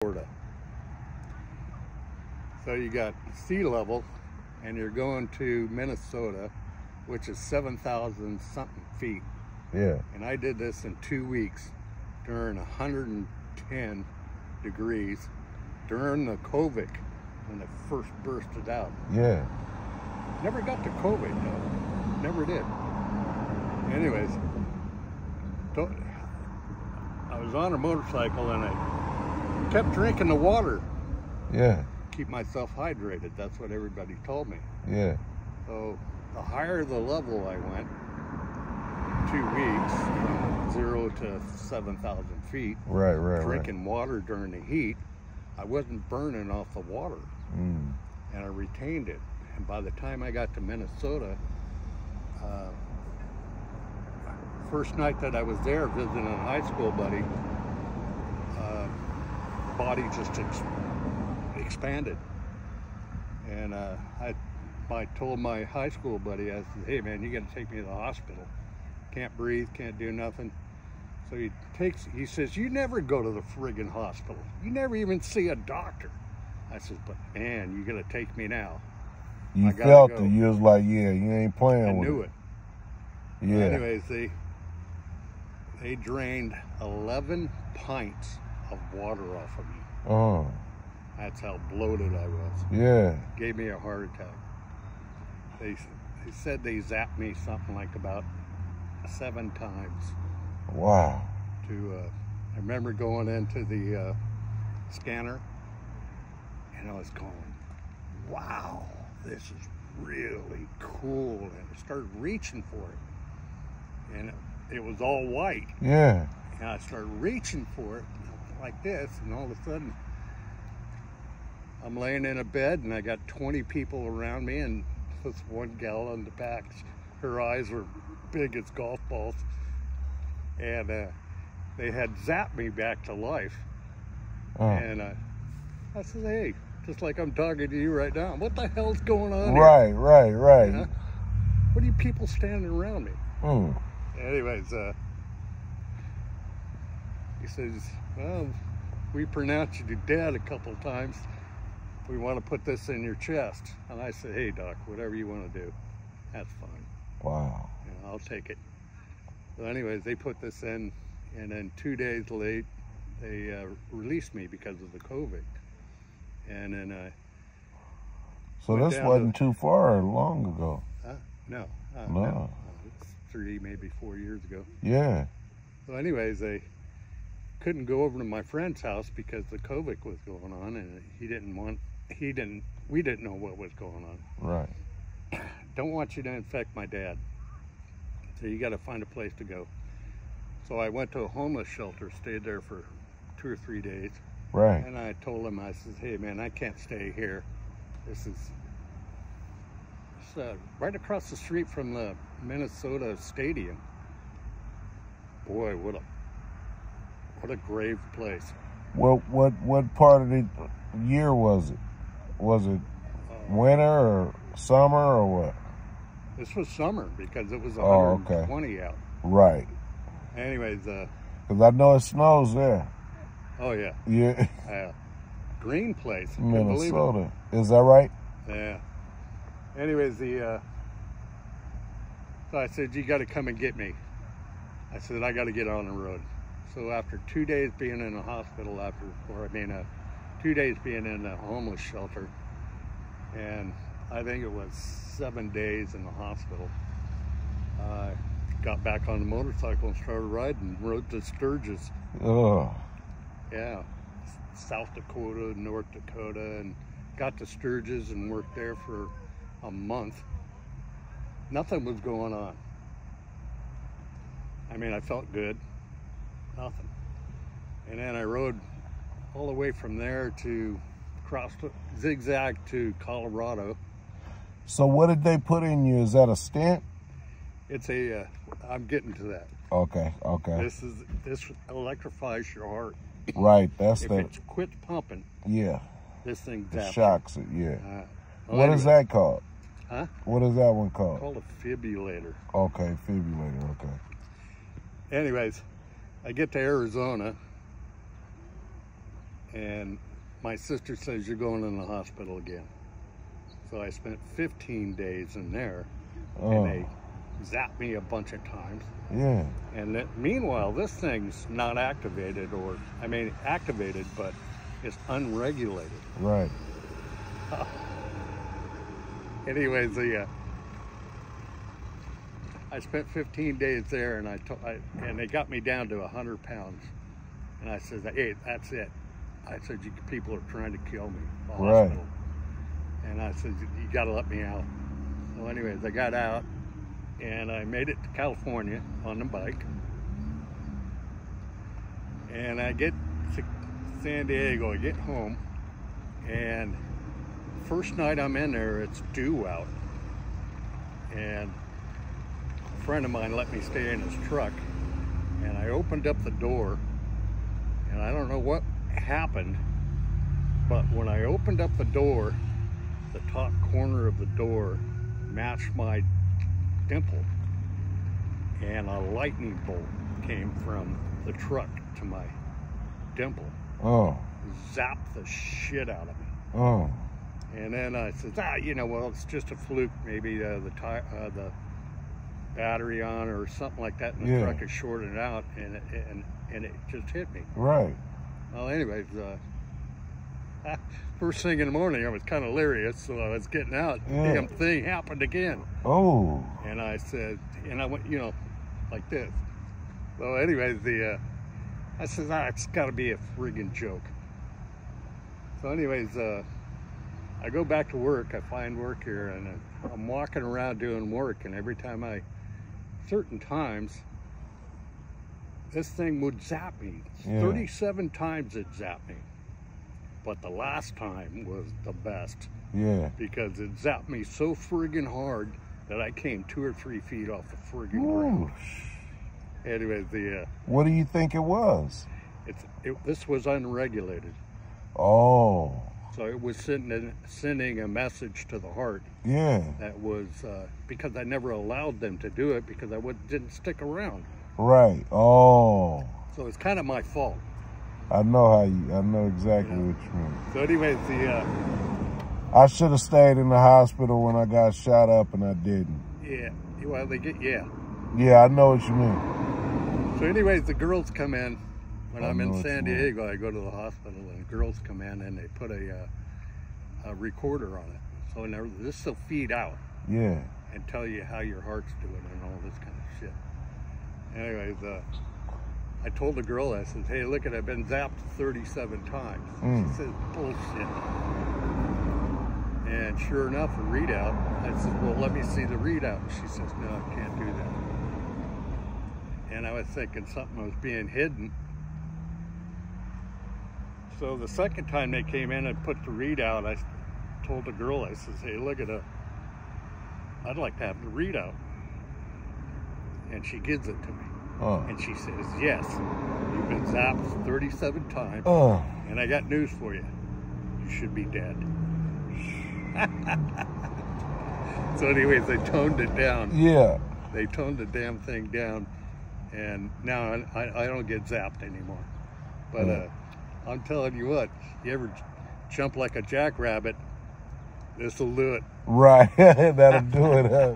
Florida. So you got sea level and you're going to Minnesota, which is 7,000 something feet. Yeah. And I did this in 2 weeks during 110 degrees during the COVID when it first bursted out. Yeah. Never got to COVID though. Never did. Anyways, I was on a motorcycle and I kept drinking the water. Yeah. Keep myself hydrated. That's what everybody told me. Yeah. So the higher the level I went, 2 weeks, from 0 to 7,000 feet, Right. drinking water during the heat, I wasn't burning off the water. And I retained it. And by the time I got to Minnesota, first night that I was there visiting a high school buddy, the body just expanded. And I told my high school buddy, I said, hey man, you gotta take me to the hospital. Can't breathe, can't do nothing. So he says, you never go to the friggin' hospital. You never even see a doctor. I said, but man, you gotta take me now. You felt it, you was like, yeah, you ain't playing with it. I knew it. Yeah. Anyways, they drained 11 pints of water off of me. Oh. That's how bloated I was. Yeah. Gave me a heart attack. They said they zapped me something like about 7 times. Wow. I remember going into the scanner and I was going, wow, this is really cool. And I started reaching for it. And it was all white. Yeah. And I started reaching for it like this, and all of a sudden, I'm laying in a bed, and I got 20 people around me, and this one gal on the back, her eyes were big as golf balls, and they had zapped me back to life. And I said, hey, just like I'm talking to you right now, what the hell's going on here? Right. You know? What are you people standing around me? Anyways, he says, well, we pronounced you dead a couple times. We want to put this in your chest. And I said, hey, doc, whatever you want to do, that's fine. Wow. You know, I'll take it. So anyways, they put this in, and then 2 days late, they released me because of the COVID. And then so this wasn't too far long ago. No. It's 3, maybe 4 years ago. Yeah. So anyways, they couldn't go over to my friend's house because the COVID was going on, and we didn't know what was going on. Right. Don't want you to infect my dad. So you got to find a place to go. So I went to a homeless shelter, stayed there for 2 or 3 days. Right. And I told him, I said, hey man, I can't stay here. This is right across the street from the Minnesota Stadium. Boy, what a grave place. What part of the year was it? Was it winter or summer or what? This was summer because it was 120 out. Right. Anyways, because I know it snows there. Oh yeah. Yeah. Green place. Minnesota. Is that right? Yeah. Anyways, so I said, you got to come and get me. I said, I got to get on the road. So after 2 days being in a hospital, 2 days being in a homeless shelter, and I think it was 7 days in the hospital, I got back on the motorcycle and started riding, rode to Sturgis. Oh. Yeah, South Dakota, North Dakota, and got to Sturgis and worked there for a month. Nothing was going on. I mean, I felt good. Nothing. And then I rode all the way from there to zigzag to Colorado. So what did they put in you? Is that a stent? It's I'm getting to that. Okay. This electrifies your heart. Right, if it quits pumping. Yeah. This thing zaps. Shocks it, yeah. What is that called? Huh? What is that one called? It's called a fibrillator. Okay, fibrillator, okay. Anyways, I get to Arizona, And my sister says, you're going in the hospital again. So I spent 15 days in there, and they zapped me a bunch of times. Yeah. And meanwhile, this thing's not activated, activated, but it's unregulated. Right. Anyways, I spent 15 days there, and and they got me down to 100 pounds. And I said, hey, that's it. I said, people are trying to kill me. The hospital. And I said, you got to let me out. So anyways, I got out, and I made it to California on the bike. And I get to San Diego, I get home, and first night I'm in there, it's dew out. And a friend of mine let me stay in his truck, and I opened up the door, and I don't know what happened, but when I opened up the door, the top corner of the door matched my dimple, and a lightning bolt came from the truck to my dimple. Zapped the shit out of me. And then I said, well, it's just a fluke. Maybe the battery on or something like that, and the truck is shorted out, and it just hit me. Right. Well, anyways, first thing in the morning, I was kind of delirious, so I was getting out. Damn thing happened again. And I said, and I went, like this. So anyways, I said, it's got to be a friggin' joke. So anyways, I go back to work. I find work here, and I'm walking around doing work, and every time certain times, this thing would zap me. 37 times it zapped me. But the last time was the best. Yeah. Because it zapped me so friggin' hard that I came 2 or 3 feet off the friggin' ground. Anyways, what do you think it was? This was unregulated. Oh. So it was sending a message to the heart. Yeah. That was because I never allowed them to do it because I didn't stick around. Right. Oh. So it's kind of my fault. I know exactly what you mean. So anyways, I should have stayed in the hospital when I got shot up, and I didn't. Yeah. Well, Yeah, I know what you mean. So anyways, the girls come in. When I'm in San Diego, I go to the hospital, and the girls come in, and they put a recorder on it. So now this will feed out. Yeah. And tell you how your heart's doing and all this kind of shit. Anyways, I told the girl, I said, hey, look, I've been zapped 37 times. She says, bullshit. And sure enough, a readout. I said, well, let me see the readout. She says, no, I can't do that. And I was thinking something was being hidden. So the second time they came in and put the readout, I told the girl, I says, hey, look I'd like to have the readout. And she gives it to me. And she says, yes, you've been zapped 37 times, and I got news for you. You should be dead. So anyways, they toned it down. Yeah. They toned the damn thing down, and now I don't get zapped anymore. But I'm telling you what, you ever jump like a jackrabbit, this'll do it. Right, that'll do it, huh?